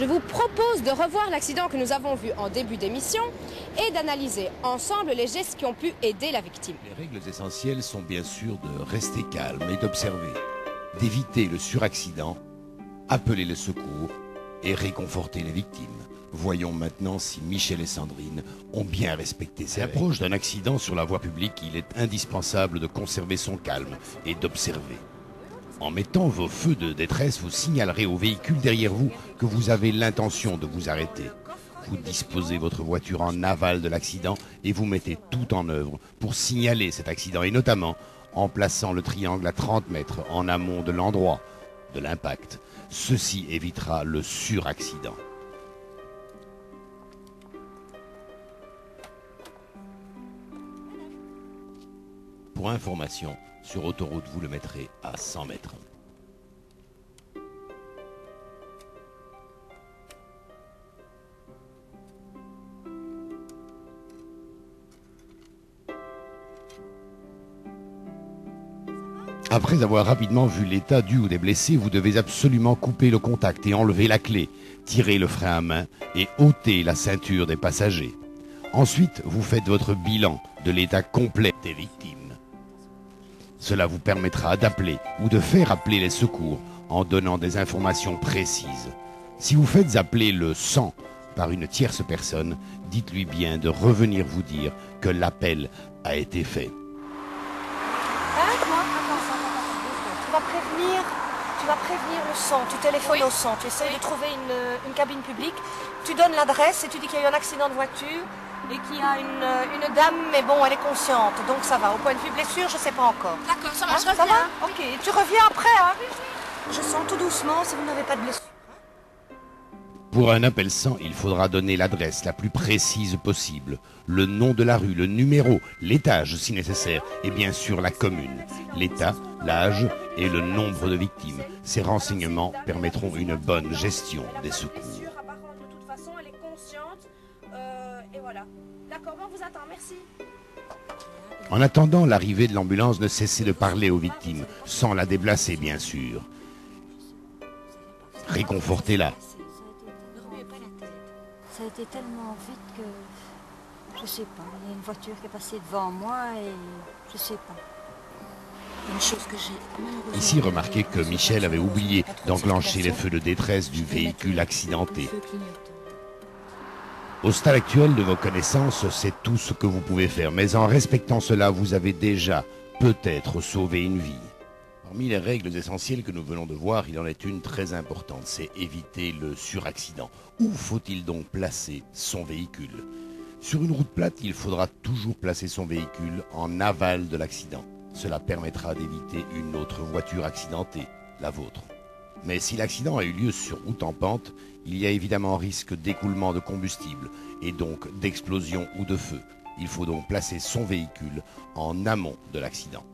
je vous propose de revoir l'accident que nous avons vu en début d'émission et d'analyser ensemble les gestes qui ont pu aider la victime. Les règles essentielles sont bien sûr de rester calme et d'observer, d'éviter le suraccident, appeler le secours et réconforter les victimes. Voyons maintenant si Michel et Sandrine ont bien respecté ces règles. À l'approche d'un accident sur la voie publique, il est indispensable de conserver son calme et d'observer. En mettant vos feux de détresse, vous signalerez au véhicule derrière vous que vous avez l'intention de vous arrêter. Vous disposez votre voiture en aval de l'accident et vous mettez tout en œuvre pour signaler cet accident, et notamment en plaçant le triangle à 30 mètres en amont de l'endroit de l'impact. Ceci évitera le suraccident. Pour information, sur autoroute, vous le mettrez à 100 mètres. Après avoir rapidement vu l'état du ou des blessés, vous devez absolument couper le contact et enlever la clé, tirer le frein à main et ôter la ceinture des passagers. Ensuite, vous faites votre bilan de l'état complet des victimes. Cela vous permettra d'appeler ou de faire appeler les secours en donnant des informations précises. Si vous faites appeler le 100 par une tierce personne, dites-lui bien de revenir vous dire que l'appel a été fait. Tu vas prévenir le 100, tu téléphones au 100, tu essayes de trouver une cabine publique, tu donnes l'adresse et tu dis qu'il y a eu un accident de voiture et qu'il y a une dame, mais bon, elle est consciente, donc ça va. Au point de vue blessure, je ne sais pas encore. D'accord, ça Hein, je reviens. ça va? Ok, tu reviens après, hein? Je sens tout doucement si vous n'avez pas de blessure. Pour un appel 100, il faudra donner l'adresse la plus précise possible, le nom de la rue, le numéro, l'étage si nécessaire, et bien sûr la commune, l'état, l'âge et le nombre de victimes. Ces renseignements permettront une bonne gestion des secours. Apparemment, de toute façon, elle est consciente. Et voilà. D'accord, on vous attend, merci. En attendant l'arrivée de l'ambulance, ne cessez de parler aux victimes, sans la déplacer bien sûr. Réconfortez-la. Ça a été tellement vite que, je sais pas, il y a une voiture qui est passée devant moi et je sais pas. Une chose que j'ai malheureusement... Ici, remarquez que Michel avait oublié d'enclencher les feux de détresse du véhicule accidenté. Au stade actuel de vos connaissances, c'est tout ce que vous pouvez faire, mais en respectant cela, vous avez déjà peut-être sauvé une vie. Parmi les règles essentielles que nous venons de voir, il en est une très importante, c'est éviter le suraccident. Où faut-il donc placer son véhicule? Sur une route plate, il faudra toujours placer son véhicule en aval de l'accident. Cela permettra d'éviter une autre voiture accidentée, la vôtre. Mais si l'accident a eu lieu sur route en pente, il y a évidemment risque d'écoulement de combustible et donc d'explosion ou de feu. Il faut donc placer son véhicule en amont de l'accident.